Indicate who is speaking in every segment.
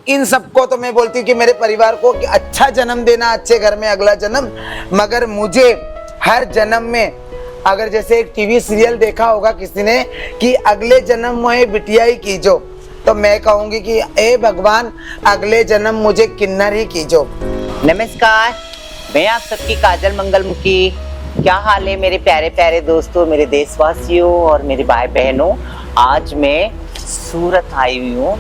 Speaker 1: इन सबको तो मैं बोलती हूँ कि मेरे परिवार को कि अच्छा जन्म देना, अच्छे घर में अगला जन्म। मगर मुझे हर जन्म में, अगर जैसे एक टीवी सीरियल देखा होगा किसी ने कि अगले जन्म मोहे बिटिया ही कीजो, तो मैं कहूंगी कि ए भगवान अगले जन्म मुझे किन्नर ही कीजो।
Speaker 2: नमस्कार, मैं आप सबकी काजल मंगलमुखी। क्या हाल है मेरे प्यारे प्यारे दोस्तों, मेरे देशवासियों और मेरे भाई बहनों। आज मैं सूरत आई हुई हूँ,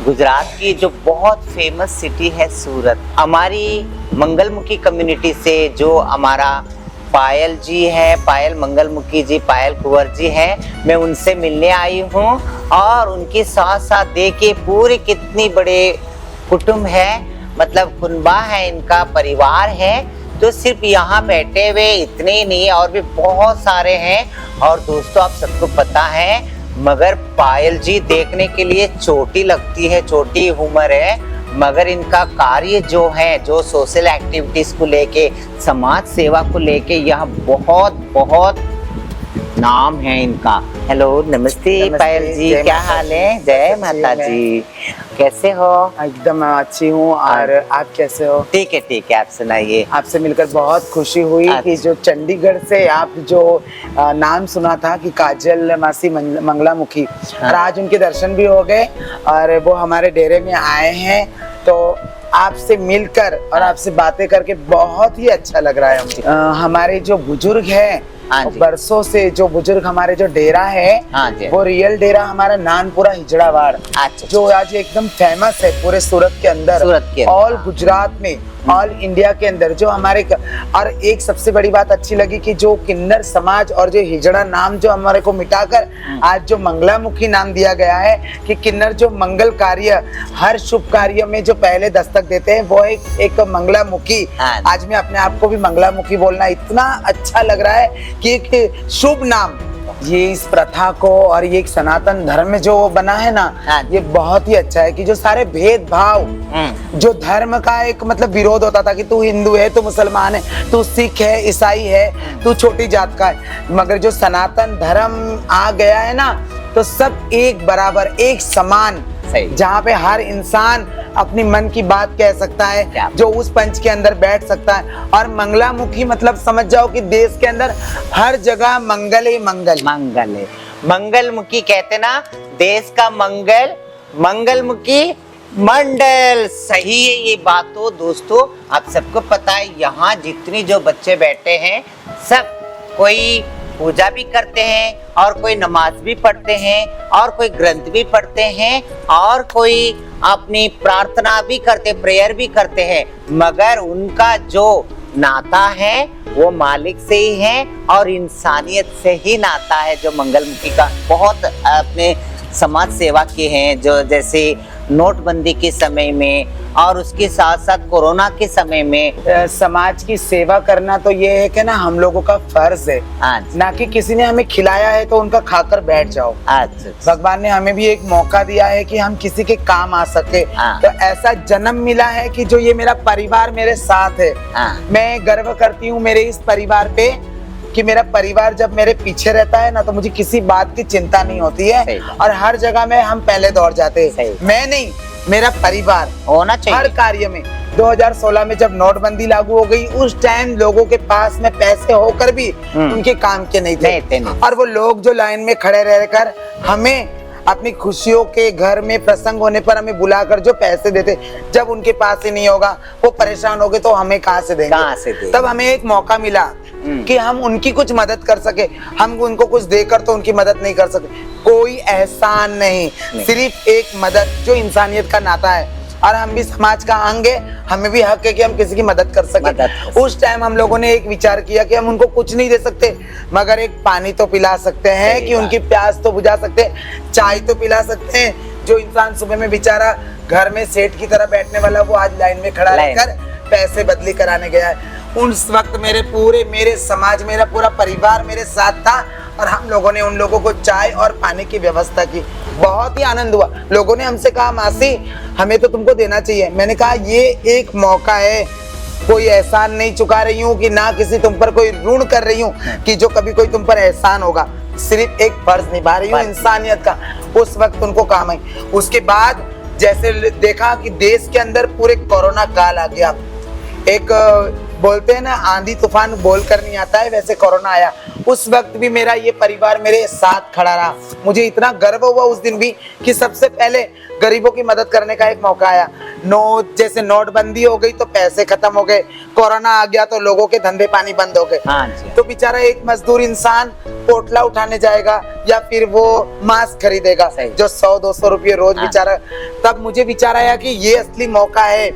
Speaker 2: गुजरात की जो बहुत फेमस सिटी है सूरत। हमारी मंगलमुखी कम्युनिटी से जो हमारा पायल जी है, पायल मंगलमुखी जी, पायल कुंवर जी हैं, मैं उनसे मिलने आई हूँ। और उनके साथ साथ देखिए पूरे कितनी बड़े कुटुंब है, मतलब कुनबा है, इनका परिवार है। तो सिर्फ यहाँ बैठे हुए इतने ही नहीं, और भी बहुत सारे हैं। और दोस्तों आप सबको पता है, मगर पायल जी देखने के लिए छोटी लगती है, छोटी उम्र है, मगर इनका कार्य जो है, जो सोशल एक्टिविटीज को लेके, समाज सेवा को लेके, यह बहुत बहुत नाम है इनका। हेलो, नमस्ते पायल जी, क्या हाल है? जय माता जी, कैसे हो?
Speaker 1: एकदम अच्छी हूँ। और आप कैसे हो?
Speaker 2: ठीक है, आप सुनाइए।
Speaker 1: आपसे मिलकर बहुत खुशी हुई कि जो चंडीगढ़ से आप जो नाम सुना था कि काजल मासी मंगलामुखी, और आज उनके दर्शन भी हो गए और वो हमारे डेरे में आए हैं। तो आपसे मिलकर और आपसे बातें करके बहुत ही अच्छा लग रहा है। हमारे जो बुजुर्ग हैं, बरसों से जो बुजुर्ग हमारे जो डेरा है, वो रियल डेरा हमारा नानपुरा हिजड़ावाड़, जो आज एकदम फेमस है पूरे सूरत के अंदर, ऑल गुजरात में, ऑल इंडिया के अंदर। जो हमारे और एक सबसे बड़ी बात अच्छी लगी कि जो किन्नर समाज और जो हिजड़ा नाम जो हमारे को मिटाकर आज जो मंगलामुखी नाम दिया गया है, कि किन्नर जो मंगल कार्य, हर शुभ कार्य में जो पहले दस्तक देते हैं, वो एक मंगलामुखी। आज मैं अपने आप को भी मंगलामुखी बोलना इतना अच्छा लग रहा है कि एक शुभ नाम, ये इस प्रथा को और ये एक सनातन धर्म में जो बना है ना, ये बहुत ही अच्छा है। कि जो सारे भेदभाव, जो धर्म का एक मतलब विरोध होता था कि तू हिंदू है, तू मुसलमान है, तू सिख है, ईसाई है, तू छोटी जात का है, मगर जो सनातन धर्म आ गया है ना, तो सब एक बराबर, एक समान, जहाँ पे हर इंसान अपनी मन की बात कह सकता है, जो उस पंच के अंदर बैठ सकता है। और मंगलामुखी मतलब समझ जाओ कि देश के अंदर हर जगह मंगल ही मंगल,
Speaker 2: मंगल है। मंगलमुखी कहते ना, देश का मंगल, मंगलमुखी मंडल। सही है ये बात। तो दोस्तों आप सबको पता है, यहाँ जितने जो बच्चे बैठे हैं, सब कोई पूजा भी करते हैं, और कोई नमाज भी पढ़ते हैं, और कोई ग्रंथ भी पढ़ते हैं, और कोई अपनी प्रार्थना भी करते, प्रेयर भी करते हैं। मगर उनका जो नाता है वो मालिक से ही है और इंसानियत से ही नाता है। जो मंगलमुखी का बहुत अपने समाज सेवा के हैं, जो जैसे नोटबंदी के समय में और उसके साथ साथ कोरोना के समय में
Speaker 1: समाज की सेवा करना, तो ये है कि ना हम लोगों का फर्ज है, ना कि किसी ने हमें खिलाया है तो उनका खाकर बैठ जाओ। भगवान ने हमें भी एक मौका दिया है कि हम किसी के काम आ सके। तो ऐसा जन्म मिला है कि जो ये मेरा परिवार मेरे साथ है। मैं गर्व करती हूँ मेरे इस परिवार पे कि मेरा परिवार जब मेरे पीछे रहता है ना, तो मुझे किसी बात की चिंता नहीं होती है, और हर जगह में हम पहले दौड़ जाते हैं। मैं नहीं, मेरा परिवार
Speaker 2: होना चाहिए
Speaker 1: हर कार्य में। 2016 में जब नोटबंदी लागू हो गई, उस टाइम लोगों के पास में पैसे होकर भी उनके काम के नहीं थे, और वो लोग जो लाइन में खड़े रहकर हमें अपनी खुशियों के घर में प्रसंग होने पर हमें बुलाकर जो पैसे देते, जब उनके पास ही नहीं होगा, वो परेशान हो गए, तो हमें कहाँ से देंगे? तब हमें एक मौका मिला कि हम उनकी कुछ मदद कर सके। हम उनको कुछ देकर तो उनकी मदद नहीं कर सके, कोई एहसान नहीं, सिर्फ एक मदद, जो इंसानियत का नाता है। और हम भी समाज का अंग है, हमें भी हक है कि हम किसी की मदद कर सके। उस टाइम हम लोगों ने एक विचार किया कि हम उनको कुछ नहीं दे सकते, मगर एक पानी तो पिला सकते हैं, कि उनकी प्यास तो बुझा सकते हैं, चाय तो पिला सकते हैं। जो इंसान सुबह में बेचारा घर में सेठ की तरह बैठने वाला, वो आज लाइन में खड़ा रहकर पैसे बदली कराने गया है। उस वक्त मेरे समाज, मेरा पूरा परिवार मेरे साथ था, और हम लोगों ने उन लोगों को चाय और पानी की व्यवस्था की। बहुत ही आनंद हुआ। लोगों ने हमसे कहा, मासी हमें तो तुमको देना चाहिए। मैंने कहा ये एक मौका है, कोई एहसान नहीं चुका रही हूँ, कि ना किसी तुम पर कोई ऋण कर रही हूँ कि जो कभी कोई तुम पर एहसान होगा, सिर्फ एक फर्ज निभा रही हूँ इंसानियत का। उस वक्त उनको काम आई। उसके बाद जैसे देखा कि देश के अंदर पूरे कोरोना काल आ गया, एक बोलते हैं ना आंधी तूफान बोल कर नहीं आता है, वैसे कोरोना आया। उस वक्त भी मेरा ये परिवार मेरे साथ खड़ा रहा। मुझे इतना गर्व हुआ उस दिन भी कि सबसे पहले गरीबों की मदद करने का एक मौका आया। जैसे नोटबंदी हो गई तो पैसे खत्म हो गए, कोरोना आ गया तो लोगों के धंधे पानी बंद हो गए।
Speaker 2: हाँ जी।
Speaker 1: तो बेचारा एक मजदूर इंसान पोटला उठाने जाएगा या फिर वो मास्क खरीदेगा जो 100-200 रुपये रोज बेचारा। तब मुझे विचार आया कि ये असली मौका है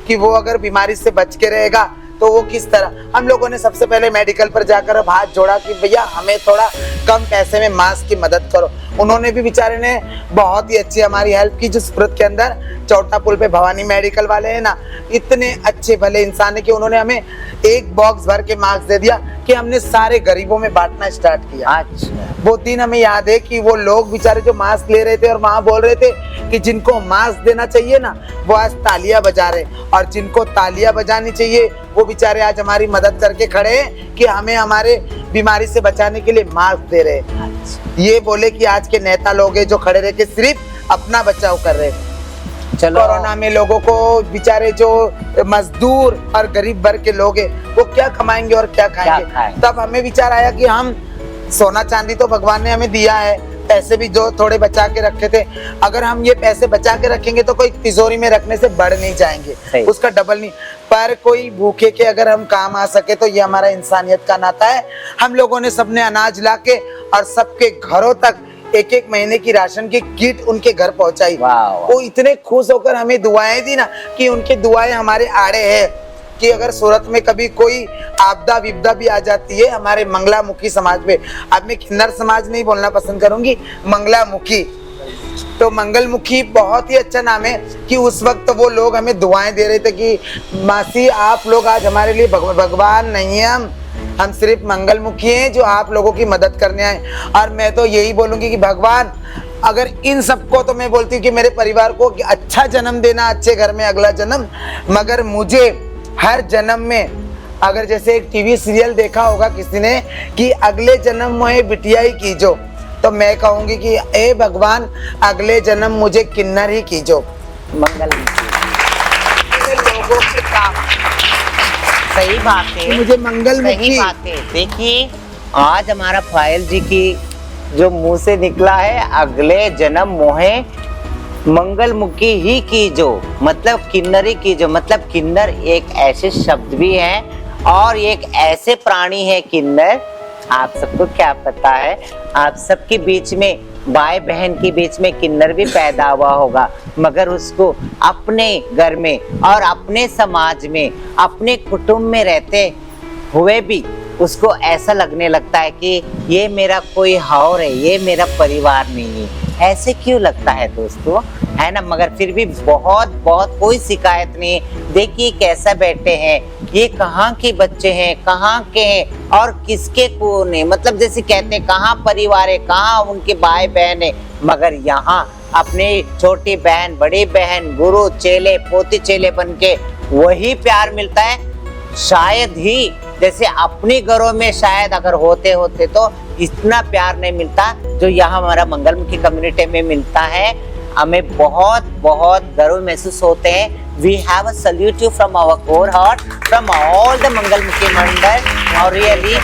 Speaker 1: कि वो अगर बीमारी से बच के रहेगा तो वो किस तरह। हम लोगों ने सबसे पहले मेडिकल पर जाकर अब हाथ जोड़ा कि भैया हमें थोड़ा कम पैसे में मास्क की मदद करो। उन्होंने भी बेचारे ने बहुत ही अच्छी हमारी हेल्प की। जो सूरत के अंदर चौटा पुल पे भवानी मेडिकल वाले हैं ना, इतने अच्छे भले इंसान है कि उन्होंने हमें एक बॉक्स भर के मास्क दे दिया कि हमने सारे गरीबों में बांटना स्टार्ट किया।
Speaker 2: अच्छा।
Speaker 1: वो दिन हमें याद है कि वो लोग बेचारे जो मास्क ले रहे थे और वहां बोल रहे थे कि जिनको मास्क देना चाहिए ना वो आज तालियां बजा रहे, और जिनको तालियां बजानी चाहिए वो बेचारे आज हमारी मदद करके खड़े हैं कि हमें हमारे बीमारी से बचाने के लिए मास्क दे रहे हैं। ये बोले कि आज के नेता लोग हैं जो खड़े रह के सिर्फ अपना बचाव कर रहे हैं।
Speaker 2: चलो।
Speaker 1: कोरोना में लोगों को बेचारे जो मजदूर और गरीब वर्ग के लोग हैं वो क्या कमाएंगे और क्या खाएंगे। तब हमें विचार आया कि हम सोना चांदी तो भगवान ने हमें दिया है, पैसे भी जो थोड़े बचा के रखे थे, अगर हम ये पैसे बचा के रखेंगे तो कोई तिजोरी में रखने से बढ़ नहीं जाएंगे, उसका डबल नहीं। पर कोई भूखे के अगर हम काम आ सके तो ये हमारा इंसानियत का नाता है। हम लोगों ने सबने अनाज लाके और सबके घरों तक एक महीने की राशन की किट उनके घर पहुंचाई। वो इतने खुश होकर हमें दुआएं दी ना कि उनकी दुआएं हमारे आड़े है कि अगर सूरत में कभी कोई आपदा विपदा भी आ जाती है हमारे मंगलामुखी समाज में, अब मैं किन्नर समाज नहीं बोलना पसंद करूंगी, मंगलामुखी, तो मंगलमुखी बहुत ही अच्छा नाम है कि उस वक्त वो लोग हमें दुआएं दे रहे थे कि मासी आप लोग आज हमारे लिए भगवान नहीं है, हम सिर्फ मंगलमुखी हैं जो आप लोगों की मदद करने आए। और मैं तो यही बोलूंगी कि भगवान अगर इन सबको, तो मैं बोलती हूँ कि मेरे परिवार को अच्छा जन्म देना, अच्छे घर में अगला जन्म, मगर मुझे हर जन्म में, अगर जैसे एक टीवी सीरियल देखा होगा किसी ने कि अगले जन्म में बिटिया ही कीजो, तो मैं कहूंगी कि ए भगवान अगले जन्म मुझे किन्नर ही कीजो।
Speaker 2: मंगलमुखी।
Speaker 1: लोगों के काम।
Speaker 2: सही बात है,
Speaker 1: मुझे मंगलमुखी।
Speaker 2: सही बात है। देखिए आज हमारा फाइल जी की जो मुंह से निकला है, अगले जन्म मोहे मंगलमुखी ही कीजो, मतलब किन्नरी कीजो। मतलब किन्नर एक ऐसे शब्द भी है और एक ऐसे प्राणी है किन्नर, आप सबको क्या पता है, आप सबके बीच में, भाई बहन के बीच में किन्नर भी पैदा हुआ होगा, मगर उसको अपने घर में और अपने समाज में, अपने कुटुंब में रहते हुए भी उसको ऐसा लगने लगता है कि ये मेरा कोई और है, ये मेरा परिवार नहीं है। ऐसे क्यों लगता है दोस्तों, है ना? मगर फिर भी बहुत कोई शिकायत नहीं। देखिए कैसा बैठे हैं, ये कहाँ के बच्चे हैं, कहाँ के हैं और किसके कौन है, मतलब जैसे कहते हैं कहाँ परिवार है, कहाँ उनके भाई बहन है, मगर यहाँ अपने छोटी बहन, बड़ी बहन, गुरु चेले, पोती चेले बन के वही प्यार मिलता है। शायद ही जैसे अपने घरों में शायद अगर होते तो इतना प्यार नहीं मिलता जो यहाँ हमारा मंगलमुखी कम्युनिटी में मिलता है। हमें बहुत गर्व महसूस होते हैं। We have a salute you from our core heart, from all the मंगलमुखी मंडल, और really